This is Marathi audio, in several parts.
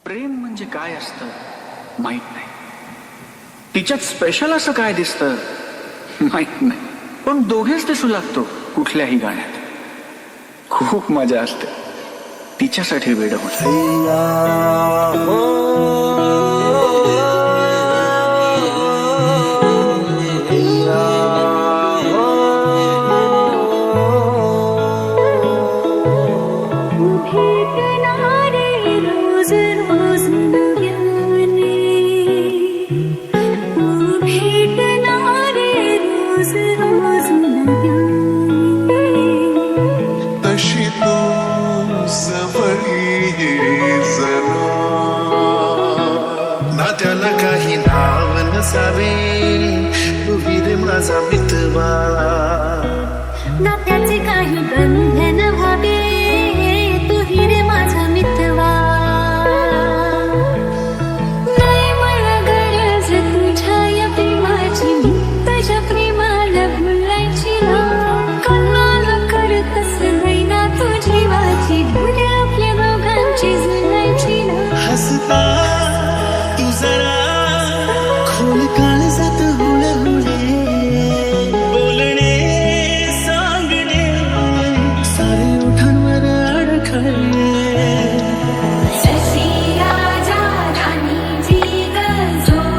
प्रेम म्हणजे काय असतं माहित नाही, तिच्यात स्पेशल असं काय दिसतं माहित नाही, पण दोघेच दिसू लागतो कुठल्याही गाण्यात. खूप मजा असते तिच्यासाठी वेड होत. तशी तू जवळी जरा ना त्याला काही नाव नसावे, तू रे माझा मितवा ना त्याचे काही बंधन व्हावे, तू रे माझा मितवा. नाही मला गरज तुझ्या या प्रेमाची, मी तुझ्या प्रेमाला भुलायची ना. कल्ला करतस नाही ना तू जीवाची, उद्या आपल्या दोघांची जुळायची ना. हसता तू जरा खोल काळजात हुळहुळे, बोलणे सांगणे सारे ओठांवर अडखळे. शशी राजा राणीची जोडी,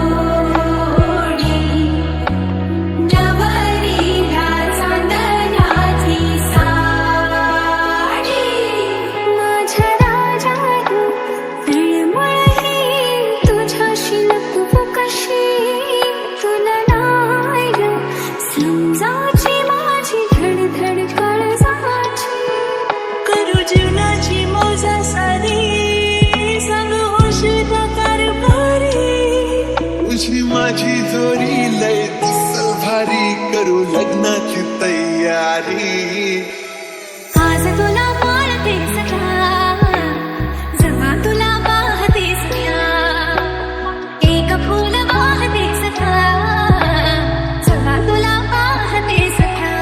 नवरीला चांदण्याची साडी. माझ्या राजा तू तळमळली तुझ्याशी लपवू कशी, तुला नाही ग समजायची माझी धडधड काळजाची. करू जीवनाची मोजा सारी, सांगू होशील कारभारी. तुझी माझी जोडी लय दिसल भारी, करू लग्नाची तयारी. आज तुला पाळते सखा, जेव्हा तुला पाहते सख्या. एक फूल वाहते सखा, जेव्हा तुला पाहते सखा.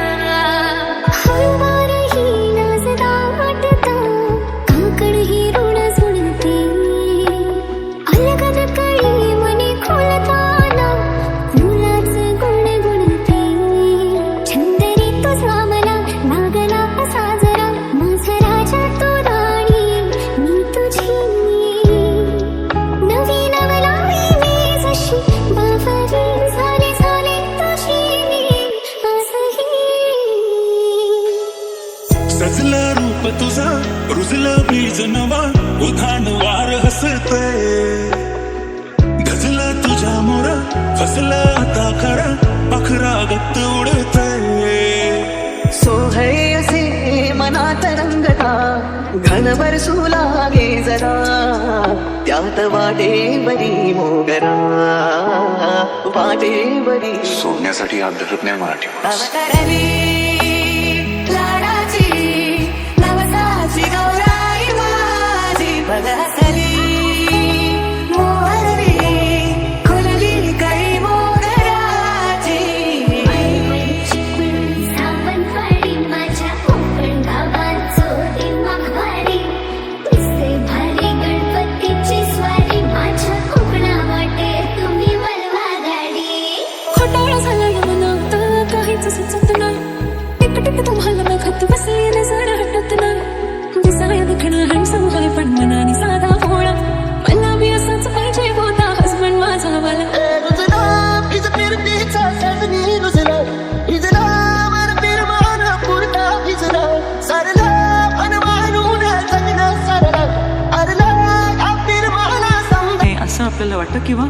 हळवारही नाचता वाटतं, काकडही ऋण जुळते. अलगद कळी मनी खोलताना, फुलाच गुणगुणते. छंदरी तुझा मला लागला साजरा, माझा राजा तू राणी मी तुझी. नवी नवलावी मी जशी, बावरी झाले झाले तुझी मी असही. सजलं रूप तुझा, रुजलं बीज नवा, उधाण वार हसते. गजलं तुझ्या मोरा, फसलं आता खरा, पाखरा गत्त उडते. सोहळे असे मनात रंगता, घनभर सुलागे जरा, त्यात वाटे बरी मोगरा, वाटे बरी सोडण्यासाठी हात धरत नाही मराठी माणूस. अवतरली लाडाची नवसाची गौराई माझी, बदसली मोहरली खुलली काही मोगराची. सावंतवाडी माझ्या कोकण गावाचो दिमागवाडी, दिसते भारी गणपतीची स्वारी, माझ्या कोकणा वाटे तुम्ही वळवा गाडी. खोटाळा झाला मनात काहीच सुचत नाही, टिक टिक तुम्हाला बघत बसली नजर हटत नाही. दिसाया देखणं हँडसम आहे पण मनाने साधा भोळा, मला बी असाच पाहिजे होता हसबंड माझा वाला. रुजला इज फिरतीचा सजनी रुजला, इजला वर फिरमान पुरता भिजला, सरला पण मानून जगना सरला, अरला हा फिरमाना समजा. असं आपल्याला वाटतं, किंवा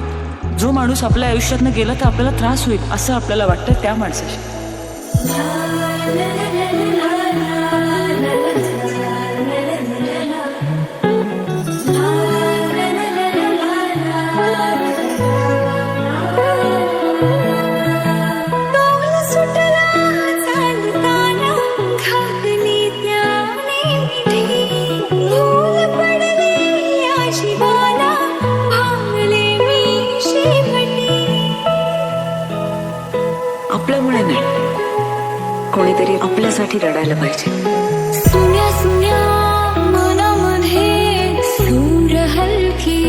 जो माणूस आपल्या आयुष्यातनं गेला तर आपल्याला त्रास होईल असं आपल्याला वाटतं त्या माणसाशी. आपल्यामुळे नाही, कोणीतरी आपल्यासाठी रडायला पाहिजे. सुन्या सुन्या मनामध्ये सूर हलकी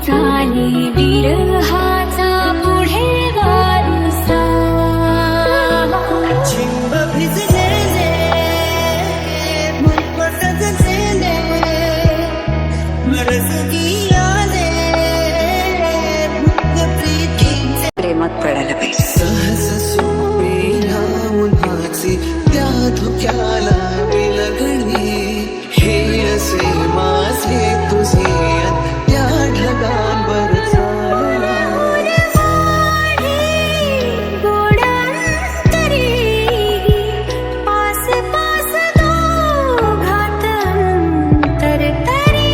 चाली विरहाचा पुढे वारसा चिंब भिजलेले मुरपट गजले मरसगी आले मुक्त प्रीतीचे प्रेमात पडायला पाहिजे. सहज सोपेला उन्हाचे त्या धुक्याला विलगणे हे असे माझे तुझे त्या ढगांवर पास पास दोघात तरतरी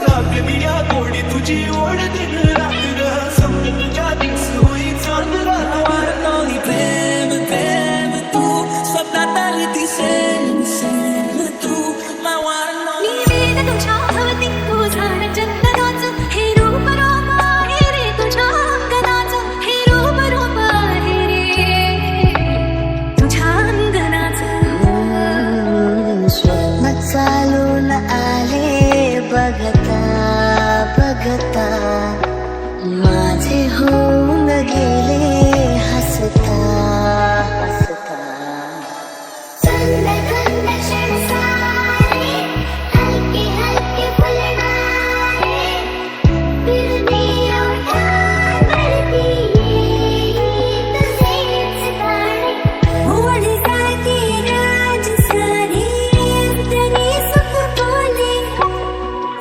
रात्रिया गोडी तुझी ओढ दिन रात्र समज तुझ्या दिवस होई चांदला वारणारी प्रेम प्रेम तू स्वप्नात आली दिसेल दिसेल तू my one and only. निवेद तुझ्या भवती तुझा चंदनाचं हे रूप रूप आहे रे तुझ्या अंगणाचं हे रूप रूप आहे रे तुझ्या अंगणाचं स्वप्न चालून आले बघता बघता माझे होऊन गेले हसता हसता चंद कंद क्षण सारे हलके हलके फुलणारे फिरते ओठांवरती तसेच गाणे ओढ जाते राजसारी अंतरी सुख बोले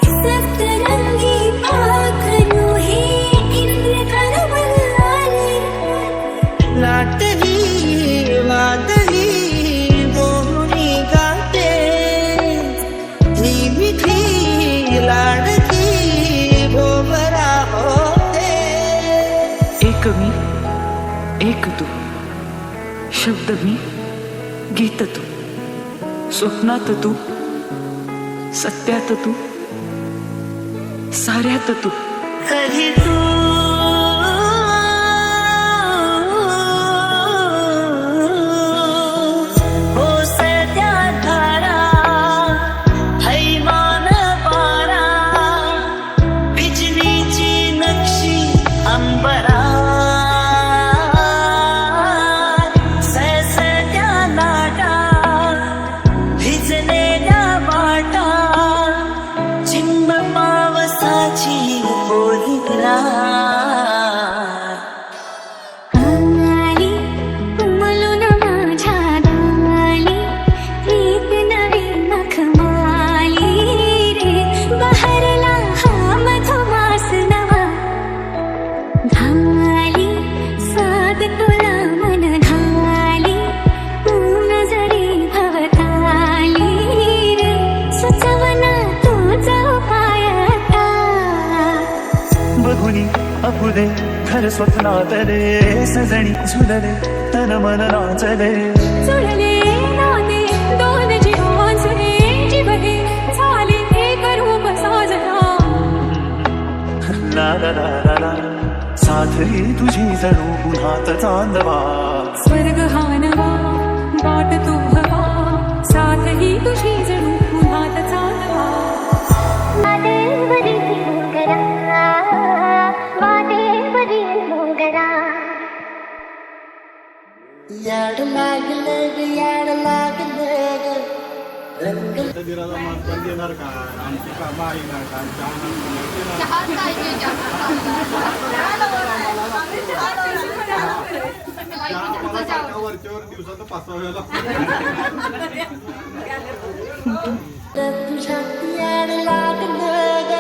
सप्तरंगी पाखरू हे इंद्रधनुवर आले लाटली वादली दोन्ही गाते ही मिठी लाडकी भोवरा होते एक मी एक तू, शब्द मी गीत तू, स्वप्नात तू, सत्यात तू, साऱ्यात तू. कधी तू हो सध्या धारा हैमान पारा बिजलीची नक्षी अंबरा सध्या नाटा भिजलेल्या वाटा चिंब पावसाची बोलिरा आली उमलून माझ्या गाली रीत नवी नखमाली रे बहरला हा मधुमास नवा घाली साद तुला मन घाली ऊन जरी भवताली रे सुचवना तुझा उपाय आता बघुनी अपुदे घर स्वप्नात रे सजणी झुलले तन मन नाचले जुळले नाते दोन जीवांचे जीवने झाले एक रूप साजना ला ला ला ला ला साथरी तुझी जणू पुन्हात चांदवा स्वर्ग हा नवा वाट तू हवा साथ ही तुझी जणू पुन्हात चालवा वादेवरी डोंगरा वादेवरी डोंगरा याड लागलं ग याड लागलं ग रंग तुझ्यात याड लागलं ग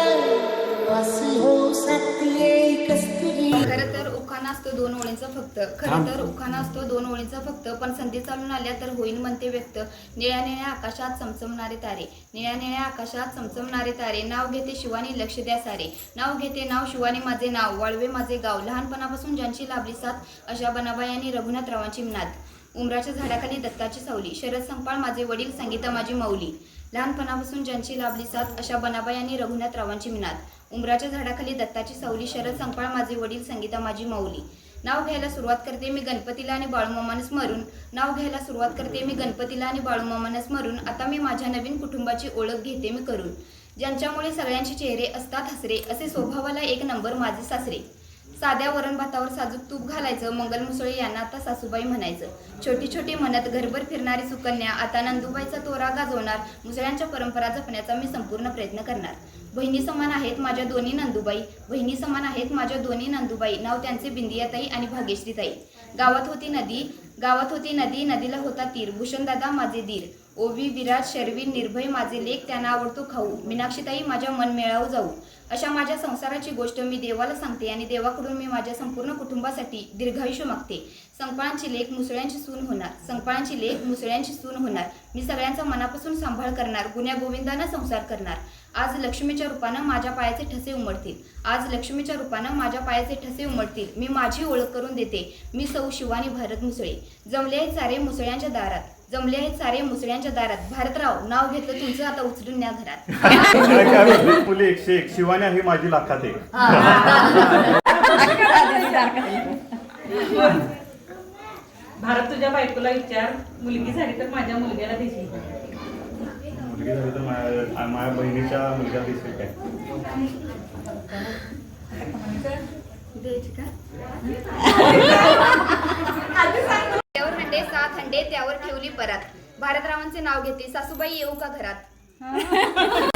वासी हो सत्ये कस्तुरी खरं तर उखाणा असतो दोन ओळींचा फक्त खरं तर उखाणा असतो दोन ओळींचा फक्त पण संधी चालून आल्या तर होईल म्हणते व्यक्त निळ्या निळ्या आकाशात चमचमणारे तारे निळ्या निळ्या आकाशात चमचमणारे तारे नाव घेते शिवानी लक्ष द्या सारे नाव घेते नाव शिवानी माझे नाव वाळवे माझे गाव लहानपणापासून ज्यांची लाभली साथ अशा बनाबाई रघुनाथरावांची नाद उमराच्या झाडाखाली दत्ताची सावली शरद संपाळ माझे वडील संगीता माझी मौली लहानपणापासून ज्यांची लाभली साथ अशा बनाबाई रघुनाथरावांची नाद उमराच्या झाडाखाली दत्ताची सावली शरद संपाळ माझे वडील संगीता माझी मौली नाव घ्यायला सुरुवात करते मी गणपतीला आणि बाळूमामानं स्मरून नाव घ्यायला सुरुवात करते मी गणपतीला आणि बाळूमामानं स्मरून आता मी माझ्या नवीन कुटुंबाची ओळख घेते मी करून ज्यांच्यामुळे सगळ्यांचे चेहरे असतात हसरे, असे स्वभावाला एक नंबर माझे सासरे. साध्या वरण भातावर साजूक तूप घालायचं, मंगल मुसळे यांना आता सासूबाई म्हणायचं. छोटी छोटी म्हणत घरभर फिरणारी सुकन्या आता नंदुबाईचा तोरा गाजवणार. मुसळ्यांच्या परंपरा जपण्याचा मी संपूर्ण प्रयत्न करणार. बहिणी समान आहेत माझ्या दोन्ही नंदुबाई, बहिणी समान आहेत माझ्या दोन्ही नंदुबाई. नाव त्यांचे बिंदियाताई आणि भाग्यश्रीताई. गावात होती नदी, नदीला होता तीर. भूषणदादा माझे दीर, ओवी विराट शर्वी निर्भय माझे लेख, त्यांना आवडतो खाऊ. मीनाक्षीताई माझ्या मन मिळावू जाऊ. अशा माझ्या संसाराची गोष्ट मी देवाला सांगते आणि देवाकडून मी माझ्या संपूर्ण कुटुंबासाठी दीर्घायुष्य मागते. संकपाळांची लेख मुसळ्यांची सून होणार, संकपाळांची लेख मुसळ्यांची सून होणार. मी सगळ्यांचा मनापासून सांभाळ करणार, गुण्या गोविंदानं संसार करणार. आज लक्ष्मीच्या रूपानं माझ्या पायाचे ठसे उमटतील, आज लक्ष्मीच्या रूपानं माझ्या पायाचे ठसे उमटतील. मी माझी ओळख करून देते, मी सौ शिवानी भारत मुसळे. जमले आहेत सारे मुसळ्यांच्या दारात, जमले आहेत सारे मुसळ्यांच्या दारात. भारतराव नाव घेतलं तुमचं, आता उचलून न्या घरात. फुले 101 शिवानी आहे माझी लाखात एक. भारत तुझ्या बायकोला विचार, मुलगी झाली तर माझ्या मुलग्याला देशील. मुलगी झाली तर माझ्या बहिणीच्या मुलगा दिसेल काय? त्यावर हंडे 7 हंडे त्यावर ठेवली परात. भारतरावांचे नाव घेते, सासूबाई येऊ का घरात.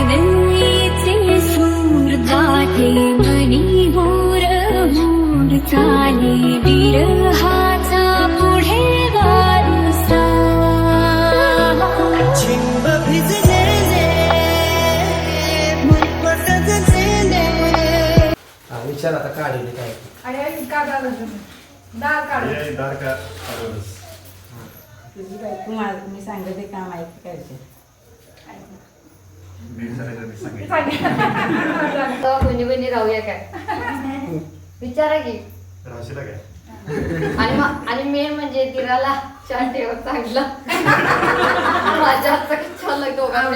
नल्लीचे सूर गाठे मणी होर होर चाले विरहाचा पुढे वारुसा. चिंब भिजलेले मुलपट गजले. विचार आता काढले काय दार का मी सांगते काम ऐकायचे. बहिणी बहिणी राहूया काय विचारा की. राशीला काय? आणि मेन म्हणजे तिराला चहा ठेवा चांगला. माझ्या हातचा छान लागतो, दोघांना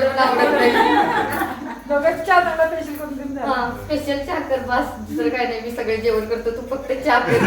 स्पेशल चहा कर बस, दुसरं काय नाही. मी सगळे जेवण करतो, तू फक्त चहा कर.